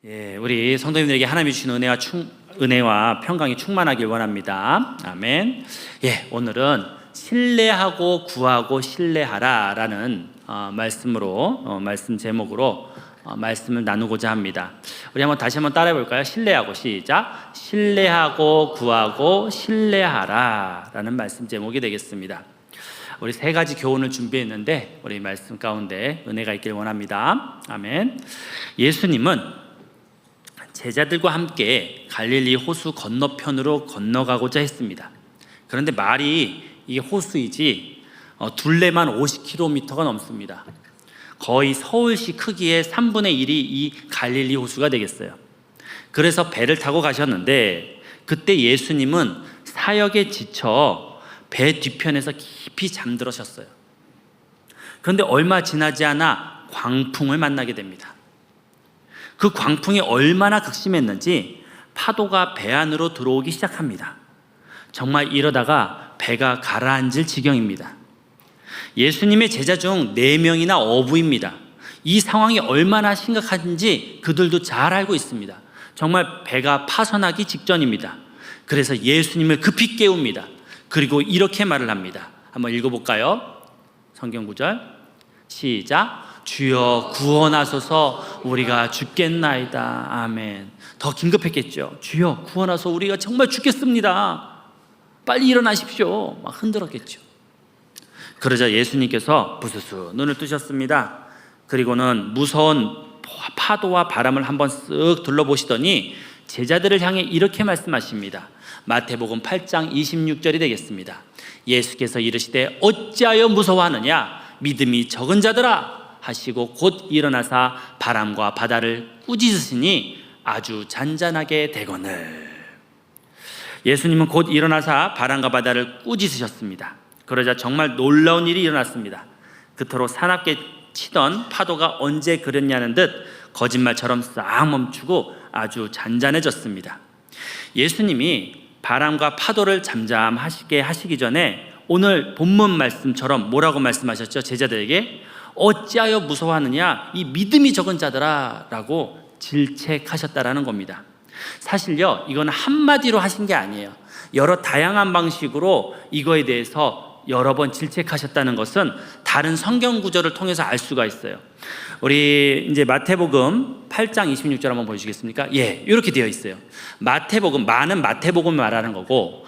우리 성도님들에게 하나님이 주신 은혜와 평강이 충만하길 원합니다. 아멘. 오늘은 신뢰하고 구하고 신뢰하라라는 말씀 제목으로 말씀을 나누고자 합니다. 우리 다시 한번 따라해 볼까요? 신뢰하고, 시작. 신뢰하고 구하고 신뢰하라라는 말씀 제목이 되겠습니다. 우리 세 가지 교훈을 준비했는데 우리 말씀 가운데 은혜가 있길 원합니다. 아멘. 예수님은 제자들과 함께 갈릴리 호수 건너편으로 건너가고자 했습니다. 그런데 말이 이게 호수이지 둘레만 50km가 넘습니다. 거의 서울시 크기의 3분의 1이 이 갈릴리 호수가 되겠어요. 그래서 배를 타고 가셨는데 그때 예수님은 사역에 지쳐 배 뒤편에서 깊이 잠들으셨어요. 그런데 얼마 지나지 않아 광풍을 만나게 됩니다. 그 광풍이 얼마나 극심했는지 파도가 배 안으로 들어오기 시작합니다. 정말 이러다가 배가 가라앉을 지경입니다. 예수님의 제자 중 4명이나 어부입니다. 이 상황이 얼마나 심각한지 그들도 잘 알고 있습니다. 정말 배가 파손하기 직전입니다. 그래서 예수님을 급히 깨웁니다. 그리고 이렇게 말을 합니다. 한번 읽어볼까요? 성경 구절 시작. 주여 구원하소서 우리가 죽겠나이다. 아멘. 더 긴급했겠죠. 주여 구원하소서 우리가 정말 죽겠습니다. 빨리 일어나십시오. 막 흔들었겠죠. 그러자 예수님께서 부스스 눈을 뜨셨습니다. 그리고는 무서운 파도와 바람을 한번 쓱 둘러보시더니 제자들을 향해 이렇게 말씀하십니다. 마태복음 8장 26절이 되겠습니다. 예수께서 이르시되 어찌하여 무서워하느냐 믿음이 적은 자들아 하시고 곧 일어나사 바람과 바다를 꾸짖으시니 아주 잔잔하게 되거늘. 예수님은 곧 일어나사 바람과 바다를 꾸짖으셨습니다. 그러자 정말 놀라운 일이 일어났습니다. 그토록 사납게 치던 파도가 언제 그랬냐는 듯 거짓말처럼 싹 멈추고 아주 잔잔해졌습니다. 예수님이 바람과 파도를 잠잠하시게 하시기 전에 오늘 본문 말씀처럼 뭐라고 말씀하셨죠? 제자들에게 어찌하여 무서워하느냐 이 믿음이 적은 자들아 라고 질책하셨다라는 겁니다. 사실요 이건 한마디로 하신 게 아니에요. 여러 다양한 방식으로 이거에 대해서 여러 번 질책하셨다는 것은 다른 성경 구절을 통해서 알 수가 있어요. 우리 이제 마태복음 8장 26절 한번 보여주시겠습니까? 이렇게 되어 있어요. 마태복음, 마는 마태복음을 말하는 거고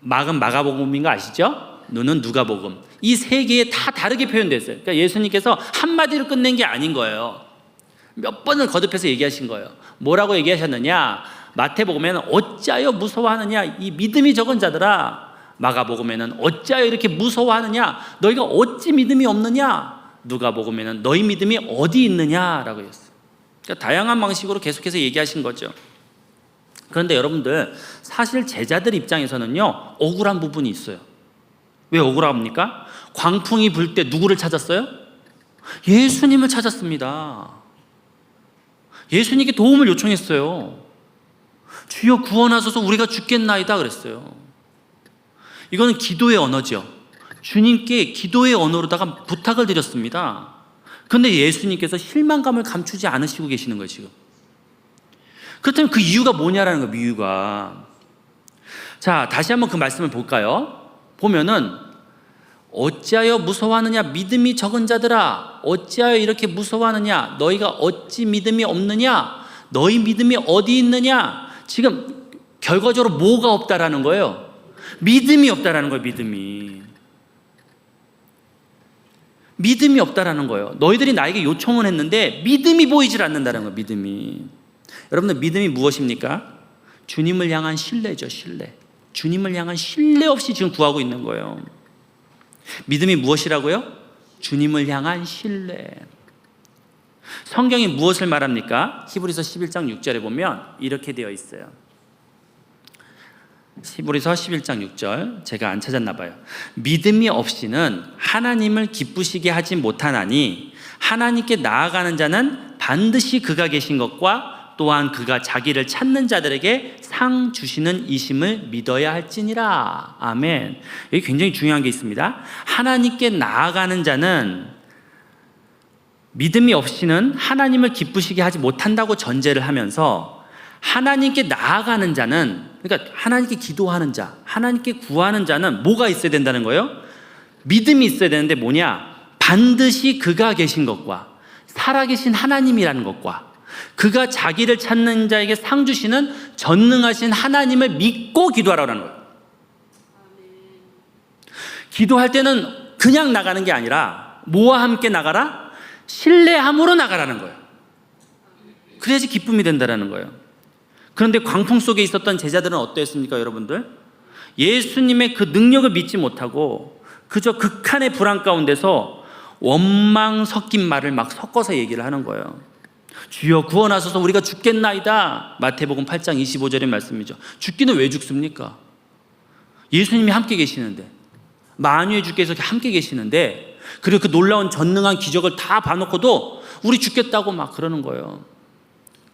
막은 마가복음인 거 아시죠? 누는 누가복음. 이 세 개에 다 다르게 표현됐어요. 그러니까 예수님께서 한마디로 끝낸 게 아닌 거예요. 몇 번을 거듭해서 얘기하신 거예요. 뭐라고 얘기하셨느냐? 마태복음에는 어찌하여 무서워하느냐 이 믿음이 적은 자들아. 마가복음에는 어찌하여 이렇게 무서워하느냐 너희가 어찌 믿음이 없느냐. 누가복음에는 너희 믿음이 어디 있느냐라고 했어요. 그러니까 다양한 방식으로 계속해서 얘기하신 거죠. 그런데 여러분들 사실 제자들 입장에서는요 억울한 부분이 있어요. 왜 억울합니까? 광풍이 불 때 누구를 찾았어요? 예수님을 찾았습니다. 예수님께 도움을 요청했어요. 주여 구원하소서 우리가 죽겠나이다 그랬어요. 이거는 기도의 언어죠. 주님께 기도의 언어로다가 부탁을 드렸습니다. 그런데 예수님께서 실망감을 감추지 않으시고 계시는 거예요 지금. 그렇다면 그 이유가 뭐냐라는 거예요. 이유가. 자 다시 한번 그 말씀을 볼까요? 보면은 어찌하여 무서워하느냐 믿음이 적은 자들아 어찌하여 이렇게 무서워하느냐 너희가 어찌 믿음이 없느냐 너희 믿음이 어디 있느냐. 지금 결과적으로 뭐가 없다라는 거예요? 믿음이 없다라는 거예요. 믿음이 없다라는 거예요. 너희들이 나에게 요청을 했는데 믿음이 보이질 않는다는 거예요. 믿음이. 여러분들 믿음이 무엇입니까? 주님을 향한 신뢰죠. 신뢰. 주님을 향한 신뢰 없이 지금 구하고 있는 거예요. 믿음이 무엇이라고요? 주님을 향한 신뢰. 성경이 무엇을 말합니까? 히브리서 11장 6절에 보면 이렇게 되어 있어요. 히브리서 11장 6절 제가 안 찾았나 봐요. 믿음이 없이는 하나님을 기쁘시게 하지 못하나니 하나님께 나아가는 자는 반드시 그가 계신 것과 또한 그가 자기를 찾는 자들에게 상 주시는 이심을 믿어야 할지니라. 아멘. 여기 굉장히 중요한 게 있습니다. 하나님께 나아가는 자는 믿음이 없이는 하나님을 기쁘시게 하지 못한다고 전제를 하면서 하나님께 나아가는 자는, 그러니까 하나님께 기도하는 자, 하나님께 구하는 자는 뭐가 있어야 된다는 거예요? 믿음이 있어야 되는데 뭐냐? 반드시 그가 계신 것과 살아계신 하나님이라는 것과 그가 자기를 찾는 자에게 상 주시는 전능하신 하나님을 믿고 기도하라는 거예요. 기도할 때는 그냥 나가는 게 아니라 뭐와 함께 나가라? 신뢰함으로 나가라는 거예요. 그래야지 기쁨이 된다는 거예요. 그런데 광풍 속에 있었던 제자들은 어떠했습니까, 여러분들? 예수님의 그 능력을 믿지 못하고 그저 극한의 불안 가운데서 원망 섞인 말을 막 섞어서 얘기를 하는 거예요. 주여 구원하소서 우리가 죽겠나이다. 마태복음 8장 25절의 말씀이죠. 죽기는 왜 죽습니까? 예수님이 함께 계시는데, 만유의 주께서 함께 계시는데, 그리고 그 놀라운 전능한 기적을 다 봐놓고도 우리 죽겠다고 막 그러는 거예요.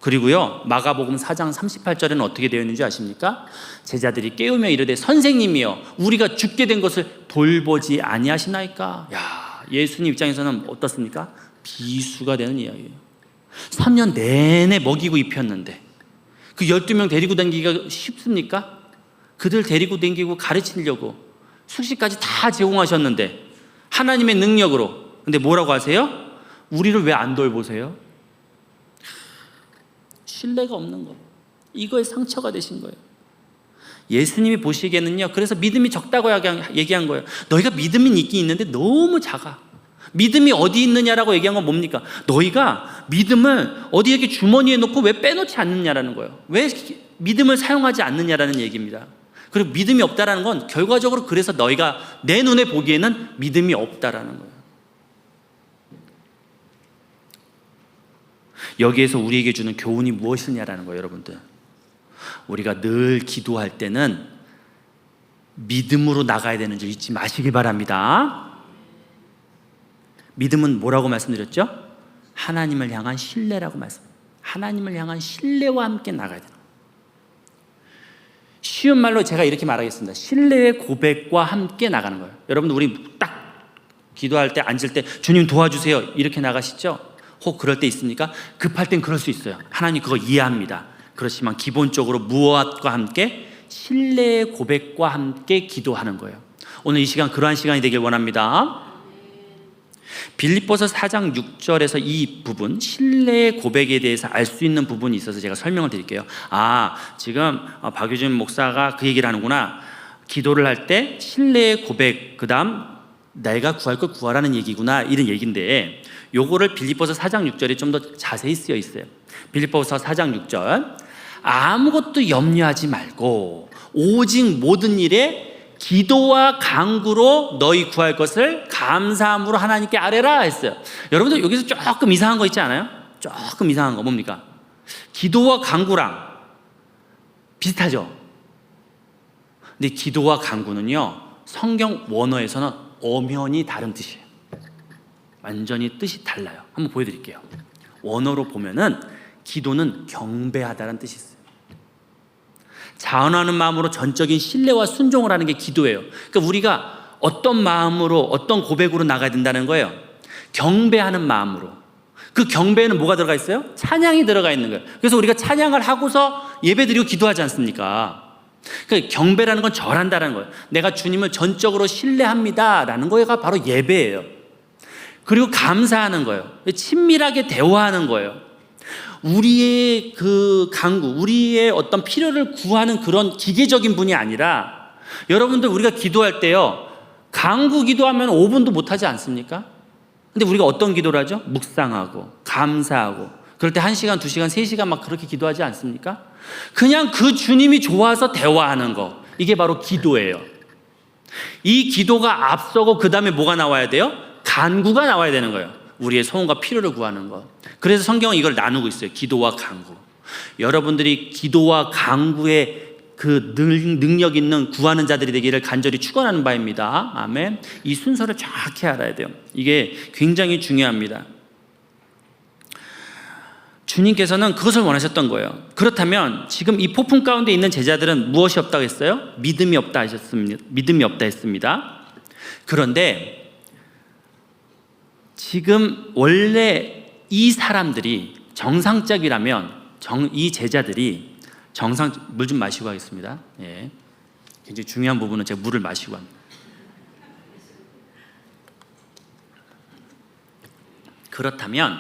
그리고요, 마가복음 4장 38절에는 어떻게 되어 있는지 아십니까? 제자들이 깨우며 이르되 선생님이여 우리가 죽게 된 것을 돌보지 아니하시나이까? 야, 예수님 입장에서는 어떻습니까? 비수가 되는 이야기예요. 3년 내내 먹이고 입혔는데 그 12명 데리고 다니기가 쉽습니까? 그들 데리고 다니고 가르치려고 숙식까지 다 제공하셨는데 하나님의 능력으로. 근데 뭐라고 하세요? 우리를 왜 안 돌보세요? 신뢰가 없는 거. 이거에 상처가 되신 거예요. 예수님이 보시기에는요, 그래서 믿음이 적다고 얘기한 거예요. 너희가 믿음이 있긴 있는데 너무 작아. 믿음이 어디 있느냐라고 얘기한 건 뭡니까? 너희가 믿음을 어디 이렇게 주머니에 놓고 왜 빼놓지 않느냐라는 거예요. 왜 믿음을 사용하지 않느냐라는 얘기입니다. 그리고 믿음이 없다라는 건 결과적으로 그래서 너희가 내 눈에 보기에는 믿음이 없다라는 거예요. 여기에서 우리에게 주는 교훈이 무엇이냐라는 거예요, 여러분들. 우리가 늘 기도할 때는 믿음으로 나가야 되는 줄 잊지 마시길 바랍니다. 믿음은 뭐라고 말씀드렸죠? 하나님을 향한 신뢰라고 하나님을 향한 신뢰와 함께 나가야 돼요. 쉬운 말로 제가 이렇게 말하겠습니다. 신뢰의 고백과 함께 나가는 거예요. 여러분들 우리 딱 기도할 때 앉을 때 주님 도와주세요 이렇게 나가시죠? 혹 그럴 때 있습니까? 급할 땐 그럴 수 있어요. 하나님 그거 이해합니다. 그렇지만 기본적으로 무엇과 함께? 신뢰의 고백과 함께 기도하는 거예요. 오늘 이 시간 그러한 시간이 되길 원합니다. 빌립보서 4장 6절에서 이 부분, 신뢰의 고백에 대해서 알 수 있는 부분이 있어서 제가 설명을 드릴게요. 지금 박유진 목사가 그 얘기를 하는구나. 기도를 할 때 신뢰의 고백, 그 다음 내가 구할 걸 구하라는 얘기구나, 이런 얘기인데, 요거를 빌립보서 4장 6절에 좀 더 자세히 쓰여 있어요. 빌립보서 4장 6절, 아무것도 염려하지 말고 오직 모든 일에 기도와 간구로 너희 구할 것을 감사함으로 하나님께 아뢰라 했어요. 여러분들 여기서 조금 이상한 거 있지 않아요? 조금 이상한 거 뭡니까? 기도와 간구랑 비슷하죠? 근데 기도와 간구는요, 성경 원어에서는 엄연히 다른 뜻이에요. 완전히 뜻이 달라요. 한번 보여드릴게요. 원어로 보면은 기도는 경배하다라는 뜻이 있어요. 자원하는 마음으로 전적인 신뢰와 순종을 하는 게 기도예요. 그러니까 우리가 어떤 마음으로, 어떤 고백으로 나가야 된다는 거예요. 경배하는 마음으로. 그 경배에는 뭐가 들어가 있어요? 찬양이 들어가 있는 거예요. 그래서 우리가 찬양을 하고서 예배드리고 기도하지 않습니까? 그러니까 경배라는 건 절한다는 거예요. 내가 주님을 전적으로 신뢰합니다라는 거가 바로 예배예요. 그리고 감사하는 거예요. 친밀하게 대화하는 거예요. 우리의 그 간구, 우리의 어떤 필요를 구하는 그런 기계적인 분이 아니라, 여러분들 우리가 기도할 때요, 간구 기도하면 5분도 못하지 않습니까? 근데 우리가 어떤 기도를 하죠? 묵상하고 감사하고, 그럴 때 1시간, 2시간, 3시간 막 그렇게 기도하지 않습니까? 그냥 그 주님이 좋아서 대화하는 거, 이게 바로 기도예요. 이 기도가 앞서고 그 다음에 뭐가 나와야 돼요? 간구가 나와야 되는 거예요. 우리의 소원과 필요를 구하는 것. 그래서 성경은 이걸 나누고 있어요. 기도와 간구. 여러분들이 기도와 간구의 그 능력 있는 구하는 자들이 되기를 간절히 축원하는 바입니다. 아멘. 이 순서를 정확히 알아야 돼요. 이게 굉장히 중요합니다. 주님께서는 그것을 원하셨던 거예요. 그렇다면 지금 이 폭풍 가운데 있는 제자들은 무엇이 없다고 했어요? 믿음이 없다 하셨습니다. 믿음이 없다 했습니다. 그런데 지금 원래 이 사람들이 정상적이라면 이 제자들이 물 좀 마시고 하겠습니다. 예. 굉장히 중요한 부분은 제가 물을 마시고 합니다. 그렇다면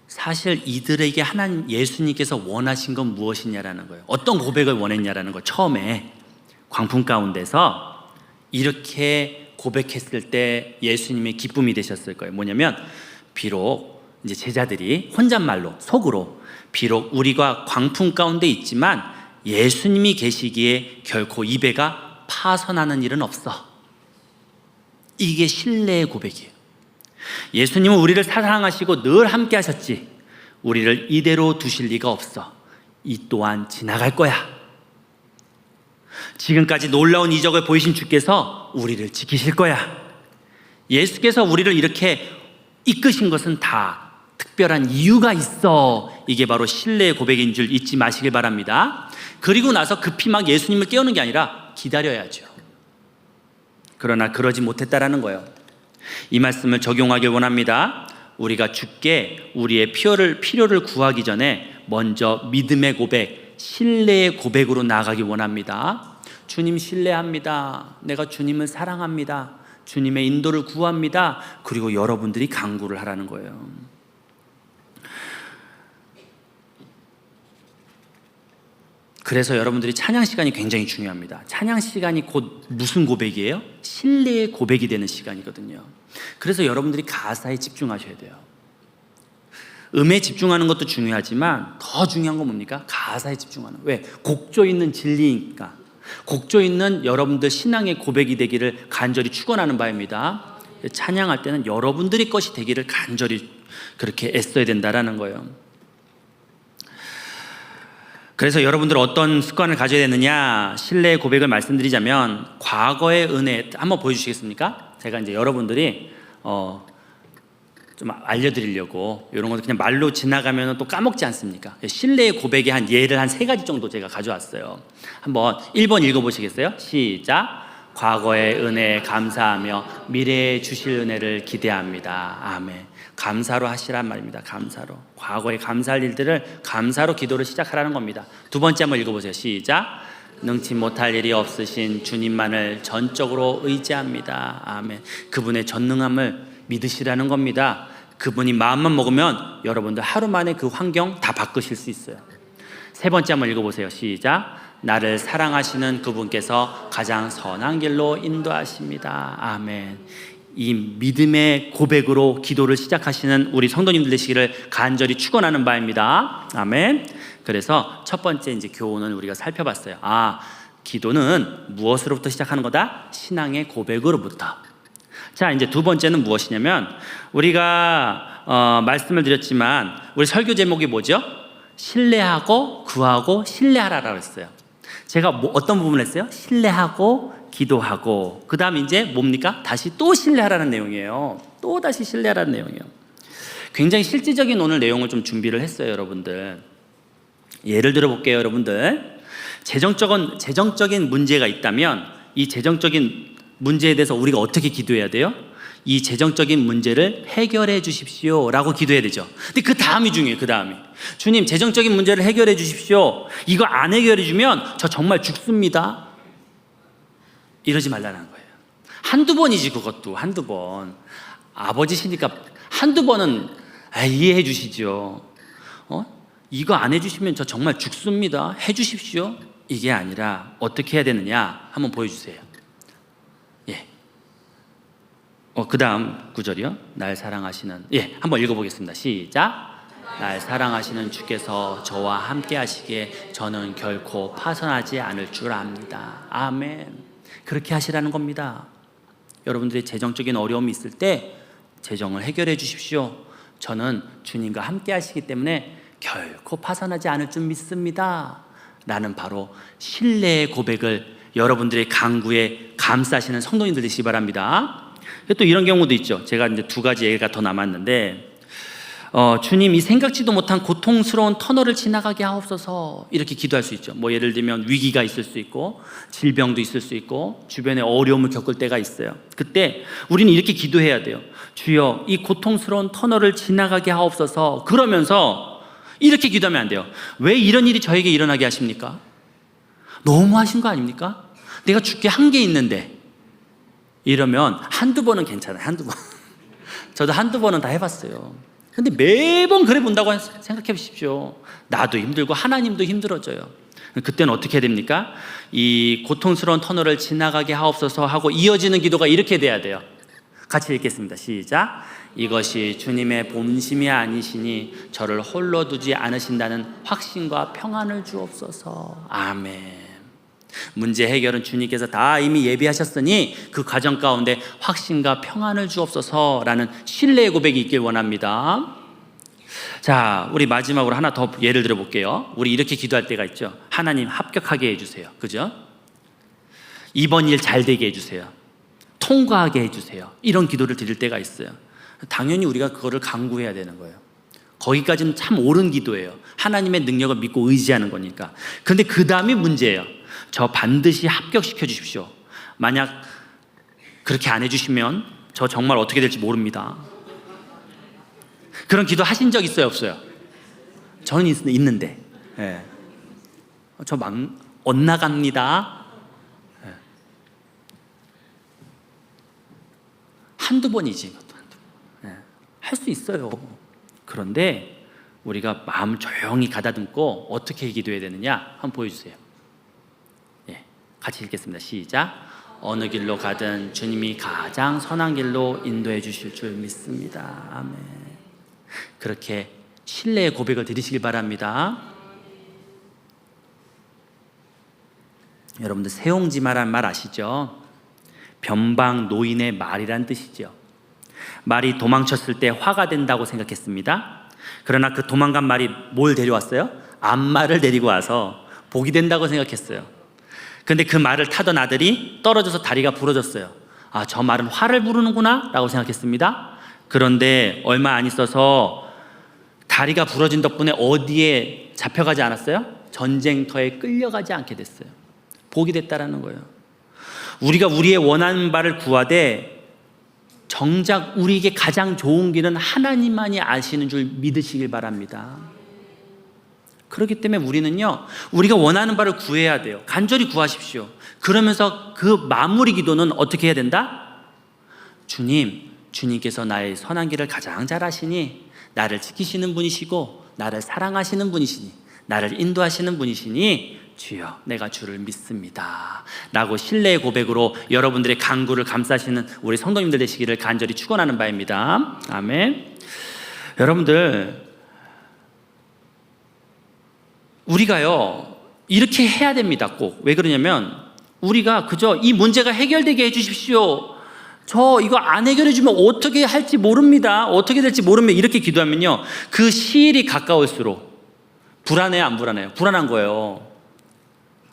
사실 이들에게 하나님 예수님께서 원하신 건 무엇이냐라는 거예요. 어떤 고백을 원했냐라는 거. 처음에 광풍 가운데서 이렇게 고백했을 때 예수님의 기쁨이 되셨을 거예요. 뭐냐면 비록 이제 제자들이 혼잣말로 속으로 비록 우리가 광풍 가운데 있지만 예수님이 계시기에 결코 이 배가 파선하는 일은 없어. 이게 신뢰의 고백이에요. 예수님은 우리를 사랑하시고 늘 함께 하셨지. 우리를 이대로 두실 리가 없어. 이 또한 지나갈 거야. 지금까지 놀라운 이적을 보이신 주께서 우리를 지키실 거야. 예수께서 우리를 이렇게 이끄신 것은 다 특별한 이유가 있어. 이게 바로 신뢰의 고백인 줄 잊지 마시길 바랍니다. 그리고 나서 급히 막 예수님을 깨우는 게 아니라 기다려야죠. 그러나 그러지 못했다라는 거예요. 이 말씀을 적용하길 원합니다. 우리가 주께 우리의 필요를 구하기 전에 먼저 믿음의 고백, 신뢰의 고백으로 나아가길 원합니다. 주님 신뢰합니다. 내가 주님을 사랑합니다. 주님의 인도를 구합니다. 그리고 여러분들이 간구를 하라는 거예요. 그래서 여러분들이 찬양 시간이 굉장히 중요합니다. 찬양 시간이 곧 무슨 고백이에요? 신뢰의 고백이 되는 시간이거든요. 그래서 여러분들이 가사에 집중하셔야 돼요. 음에 집중하는 것도 중요하지만 더 중요한 건 뭡니까? 가사에 집중하는. 왜? 곡조 있는 진리니까. 곡조 있는 여러분들 신앙의 고백이 되기를 간절히 축원하는 바입니다. 찬양할 때는 여러분들의 것이 되기를 간절히 그렇게 애써야 된다라는 거예요. 그래서 여러분들 어떤 습관을 가져야 되느냐, 신뢰의 고백을 말씀드리자면 과거의 은혜 한번 보여주시겠습니까? 제가 이제 여러분들이 좀 알려드리려고 이런 것도 그냥 말로 지나가면 또 까먹지 않습니까? 신뢰의 고백의 한 예를 한 3가지 정도 제가 가져왔어요. 한번 1번 읽어보시겠어요? 시작. 과거의 은혜에 감사하며 미래에 주실 은혜를 기대합니다. 아멘. 감사로 하시란 말입니다. 감사로. 과거에 감사할 일들을 감사로 기도를 시작하라는 겁니다. 2번째 한번 읽어보세요. 시작. 능치 못할 일이 없으신 주님만을 전적으로 의지합니다. 아멘. 그분의 전능함을 믿으시라는 겁니다. 그분이 마음만 먹으면 여러분들 하루 만에 그 환경 다 바꾸실 수 있어요. 3번째 한번 읽어보세요. 시작. 나를 사랑하시는 그분께서 가장 선한 길로 인도하십니다. 아멘. 이 믿음의 고백으로 기도를 시작하시는 우리 성도님들 되시기를 간절히 축원하는 바입니다. 아멘. 그래서 첫 번째 이제 교훈을 우리가 살펴봤어요. 기도는 무엇으로부터 시작하는 거다? 신앙의 고백으로부터. 자, 이제 2번째는 무엇이냐면 우리가 말씀을 드렸지만 우리 설교 제목이 뭐죠? 신뢰하고 구하고 신뢰하라라고 했어요. 제가 어떤 부분을 했어요? 신뢰하고 기도하고 그 다음 이제 뭡니까? 다시 또 신뢰하라는 내용이에요. 또 다시 신뢰하라는 내용이에요. 굉장히 실질적인 오늘 내용을 좀 준비를 했어요, 여러분들. 예를 들어 볼게요, 여러분들. 재정적인 문제가 있다면 이 재정적인 문제에 대해서 우리가 어떻게 기도해야 돼요? 이 재정적인 문제를 해결해 주십시오 라고 기도해야 되죠. 근데 그 다음이 중요해요. 그 다음이 주님 재정적인 문제를 해결해 주십시오. 이거 안 해결해 주면 저 정말 죽습니다. 이러지 말라는 거예요. 한두 번이지. 그것도 한두 번. 아버지시니까 한두 번은 이해해 주시죠. 이거 안 해주시면 저 정말 죽습니다. 해 주십시오. 이게 아니라 어떻게 해야 되느냐 한번 보여주세요. 그 다음 구절이요. 날 사랑하시는, 한번 읽어보겠습니다. 시작. 날 사랑하시는 주께서 저와 함께 하시기에 저는 결코 파선하지 않을 줄 압니다. 아멘. 그렇게 하시라는 겁니다. 여러분들의 재정적인 어려움이 있을 때 재정을 해결해 주십시오. 저는 주님과 함께 하시기 때문에 결코 파선하지 않을 줄 믿습니다. 라는 바로 신뢰의 고백을 여러분들의 간구에 감싸시는 성도님들 되시기 바랍니다. 또 이런 경우도 있죠. 제가 이제 2가지 얘기가 더 남았는데, 주님, 이 생각지도 못한 고통스러운 터널을 지나가게 하옵소서, 이렇게 기도할 수 있죠. 뭐 예를 들면 위기가 있을 수 있고 질병도 있을 수 있고 주변에 어려움을 겪을 때가 있어요. 그때 우리는 이렇게 기도해야 돼요. 주여, 이 고통스러운 터널을 지나가게 하옵소서. 그러면서 이렇게 기도하면 안 돼요. 왜 이런 일이 저에게 일어나게 하십니까? 너무 하신 거 아닙니까? 내가 죽게 한 게 있는데. 이러면 한두 번은 괜찮아요. 한두 번. 저도 한두 번은 다 해봤어요. 근데 매번 그래 본다고 생각해 보십시오. 나도 힘들고 하나님도 힘들어져요. 그때는 어떻게 해야 됩니까? 이 고통스러운 터널을 지나가게 하옵소서 하고 이어지는 기도가 이렇게 돼야 돼요. 같이 읽겠습니다. 시작. 이것이 주님의 본심이 아니시니 저를 홀로 두지 않으신다는 확신과 평안을 주옵소서. 아멘. 문제 해결은 주님께서 다 이미 예비하셨으니 그 과정 가운데 확신과 평안을 주옵소서라는 신뢰의 고백이 있길 원합니다. 자, 우리 마지막으로 하나 더 예를 들어 볼게요. 우리 이렇게 기도할 때가 있죠. 하나님, 합격하게 해주세요. 그죠? 이번 일 잘 되게 해주세요. 통과하게 해주세요. 이런 기도를 드릴 때가 있어요. 당연히 우리가 그거를 간구해야 되는 거예요. 거기까지는 참 옳은 기도예요. 하나님의 능력을 믿고 의지하는 거니까. 그런데 그 다음이 문제예요. 저 반드시 합격시켜 주십시오. 만약 그렇게 안 해주시면 저 정말 어떻게 될지 모릅니다. 그런 기도 하신 적 있어요, 없어요? 저는 있는데, 예. 저 막 엇나갑니다. 예. 한두 번이지, 예. 할 수 있어요. 그런데 우리가 마음 조용히 가다듬고 어떻게 기도해야 되느냐 한번 보여주세요. 예. 같이 읽겠습니다. 시작. 어느 길로 가든 주님이 가장 선한 길로 인도해 주실 줄 믿습니다. 아멘. 그렇게 신뢰의 고백을 드리시길 바랍니다. 여러분들 세옹지마란 말 아시죠? 변방 노인의 말이란 뜻이죠. 말이 도망쳤을 때 화가 된다고 생각했습니다. 그러나 그 도망간 말이 뭘 데려왔어요? 암말을 데리고 와서 복이 된다고 생각했어요. 근데 그 말을 타던 아들이 떨어져서 다리가 부러졌어요. 아, 저 말은 화를 부르는구나 라고 생각했습니다. 그런데 얼마 안 있어서 다리가 부러진 덕분에 어디에 잡혀가지 않았어요? 전쟁터에 끌려가지 않게 됐어요. 복이 됐다라는 거예요. 우리가 우리의 원하는 바를 구하되 정작 우리에게 가장 좋은 길은 하나님만이 아시는 줄 믿으시길 바랍니다. 그렇기 때문에 우리는요, 우리가 원하는 바를 구해야 돼요. 간절히 구하십시오. 그러면서 그 마무리 기도는 어떻게 해야 된다? 주님께서 나의 선한 길을 가장 잘 아시니 나를 지키시는 분이시고 나를 사랑하시는 분이시니 나를 인도하시는 분이시니 주여, 내가 주를 믿습니다 라고 신뢰의 고백으로 여러분들의 간구를 감싸시는 우리 성도님들 되시기를 간절히 축원하는 바입니다. 아멘. 여러분들, 우리가요 이렇게 해야 됩니다. 꼭. 왜 그러냐면 우리가 그저 이 문제가 해결되게 해주십시오, 저 이거 안 해결해 주면 어떻게 할지 모릅니다, 어떻게 될지 모릅니다, 이렇게 기도하면요 그 시일이 가까울수록 불안해요, 안 불안해요? 불안한 거예요.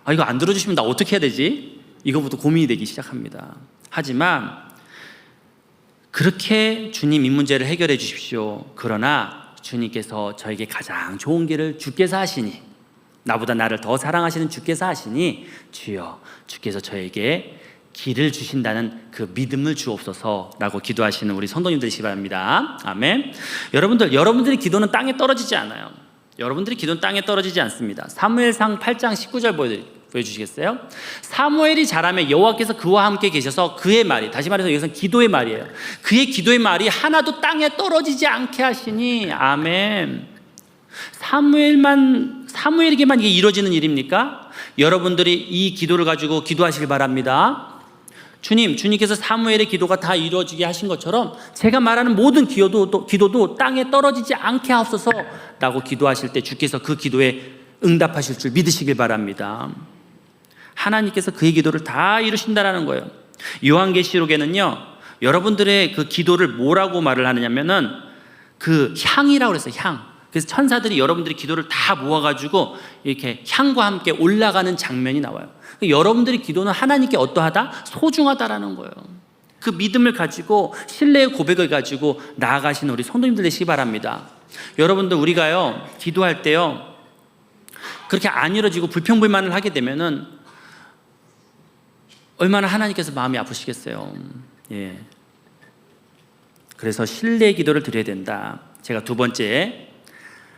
아, 이거 안 들어주시면 나 어떻게 해야 되지? 이거부터 고민이 되기 시작합니다. 하지만 그렇게 주님 이 문제를 해결해 주십시오. 그러나 주님께서 저에게 가장 좋은 길을 주께서 하시니, 나보다 나를 더 사랑하시는 주께서 하시니 주여, 주께서 저에게 길을 주신다는 그 믿음을 주옵소서라고 기도하시는 우리 성도님들이시기 바랍니다. 아멘. 여러분들의 기도는 땅에 떨어지지 않아요. 여러분들의 기도는 땅에 떨어지지 않습니다. 사무엘상 8장 19절 보여주시겠어요? 사무엘이 자라매 여호와께서 그와 함께 계셔서 그의 말이, 다시 말해서 여기서는 기도의 말이에요, 그의 기도의 말이 하나도 땅에 떨어지지 않게 하시니. 아멘. 사무엘에게만 이게 이루어지는 일입니까? 여러분들이 이 기도를 가지고 기도하시길 바랍니다. 주님께서 사무엘의 기도가 다 이루어지게 하신 것처럼 제가 말하는 모든 기도도 땅에 떨어지지 않게 하옵소서 라고 기도하실 때 주께서 그 기도에 응답하실 줄 믿으시길 바랍니다. 하나님께서 그의 기도를 다 이루신다라는 거예요. 요한계시록에는요 여러분들의 그 기도를 뭐라고 말을 하느냐면은 그 향이라고 그랬어요. 향. 그래서 천사들이 여러분들의 기도를 다 모아가지고 이렇게 향과 함께 올라가는 장면이 나와요. 여러분들의 기도는 하나님께 어떠하다? 소중하다라는 거예요. 그 믿음을 가지고 신뢰의 고백을 가지고 나아가시는 우리 성도님들 되시기 바랍니다. 여러분들 우리가요 기도할 때요 그렇게 안 이루어지고 불평불만을 하게 되면은 얼마나 하나님께서 마음이 아프시겠어요. 예. 그래서 신뢰의 기도를 드려야 된다. 제가 두 번째,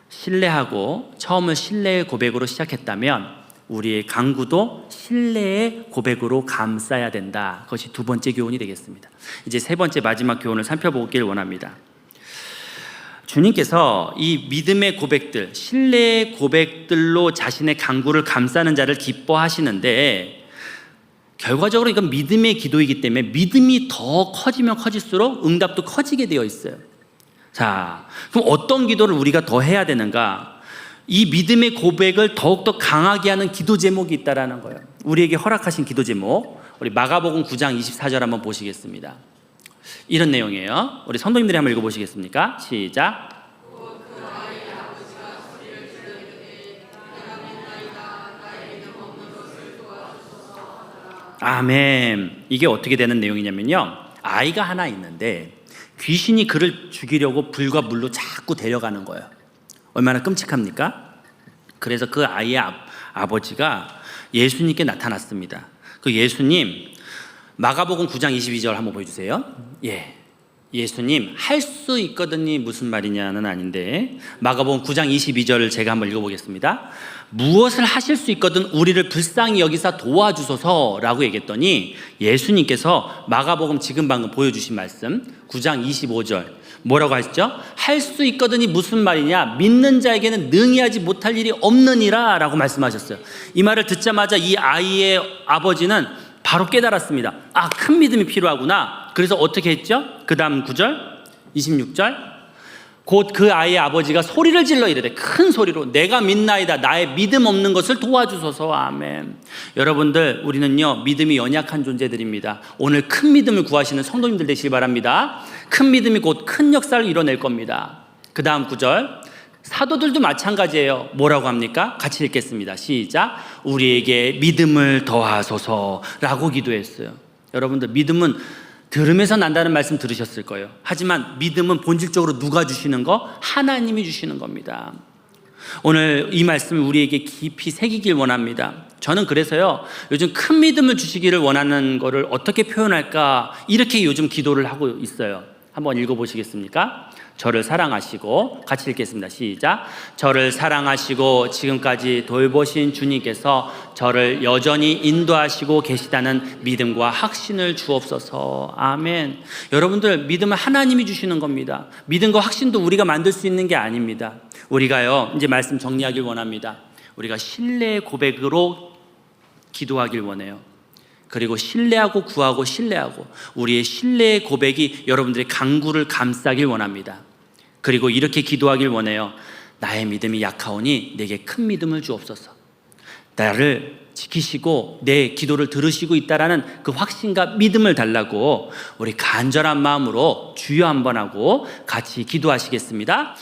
신뢰하고 처음은 신뢰의 고백으로 시작했다면 우리의 강구도 신뢰의 고백으로 감싸야 된다. 그것이 두 번째 교훈이 되겠습니다. 이제 세 번째 마지막 교훈을 살펴보길 원합니다. 주님께서 이 믿음의 고백들, 신뢰의 고백들로 자신의 강구를 감싸는 자를 기뻐하시는데 결과적으로 이건 믿음의 기도이기 때문에 믿음이 더 커지면 커질수록 응답도 커지게 되어 있어요. 자, 그럼 어떤 기도를 우리가 더 해야 되는가? 이 믿음의 고백을 더욱더 강하게 하는 기도 제목이 있다라는 거예요. 우리에게 허락하신 기도 제목, 우리 마가복음 9장 24절 한번 보시겠습니다. 이런 내용이에요. 우리 성도님들이 한번 읽어보시겠습니까? 시작. 아멘. 이게 어떻게 되는 내용이냐면요, 아이가 하나 있는데 귀신이 그를 죽이려고 불과 물로 자꾸 데려가는 거예요. 얼마나 끔찍합니까? 그래서 그 아이의 아버지가 예수님께 나타났습니다. 그 예수님, 마가복음 9장 22절 한번 보여주세요. 예, 예수님 할 수 있거든이 무슨 말이냐는 아닌데 마가복음 9장 22절을 제가 한번 읽어보겠습니다. 무엇을 하실 수 있거든 우리를 불쌍히 여기사 도와주소서라고 얘기했더니 예수님께서 마가복음 지금 방금 보여주신 말씀 9장 25절 뭐라고 하셨죠? 할 수 있거든이 무슨 말이냐? 믿는 자에게는 능히 하지 못할 일이 없느니라 라고 말씀하셨어요. 이 말을 듣자마자 이 아이의 아버지는 바로 깨달았습니다. 아, 큰 믿음이 필요하구나. 그래서 어떻게 했죠? 그 다음 9절 26절 곧 그 아이의 아버지가 소리를 질러 이르되 큰 소리로 내가 믿나이다 나의 믿음 없는 것을 도와주소서. 아멘. 여러분들 우리는요 믿음이 연약한 존재들입니다. 오늘 큰 믿음을 구하시는 성도님들 되시기 바랍니다. 큰 믿음이 곧 큰 역사를 이뤄낼 겁니다. 그 다음 9절 사도들도 마찬가지예요. 뭐라고 합니까? 같이 읽겠습니다. 시작. 우리에게 믿음을 더하소서라고 기도했어요. 여러분들 믿음은 들으면서 난다는 말씀 들으셨을 거예요. 하지만 믿음은 본질적으로 누가 주시는 거? 하나님이 주시는 겁니다. 오늘 이 말씀을 우리에게 깊이 새기길 원합니다. 저는 그래서요 요즘 큰 믿음을 주시기를 원하는 거를 어떻게 표현할까 이렇게 요즘 기도를 하고 있어요. 한번 읽어보시겠습니까? 저를 사랑하시고 같이 읽겠습니다. 시작. 저를 사랑하시고 지금까지 돌보신 주님께서 저를 여전히 인도하시고 계시다는 믿음과 확신을 주옵소서. 아멘. 여러분들 믿음은 하나님이 주시는 겁니다. 믿음과 확신도 우리가 만들 수 있는 게 아닙니다. 우리가요 이제 말씀 정리하길 원합니다. 우리가 신뢰의 고백으로 기도하길 원해요. 그리고 신뢰하고 구하고 신뢰하고 우리의 신뢰의 고백이 여러분들의 강구를 감싸길 원합니다. 그리고 이렇게 기도하길 원해요. 나의 믿음이 약하오니 내게 큰 믿음을 주옵소서. 나를 지키시고 내 기도를 들으시고 있다라는 그 확신과 믿음을 달라고 우리 간절한 마음으로 주여 한번 하고 같이 기도하시겠습니다.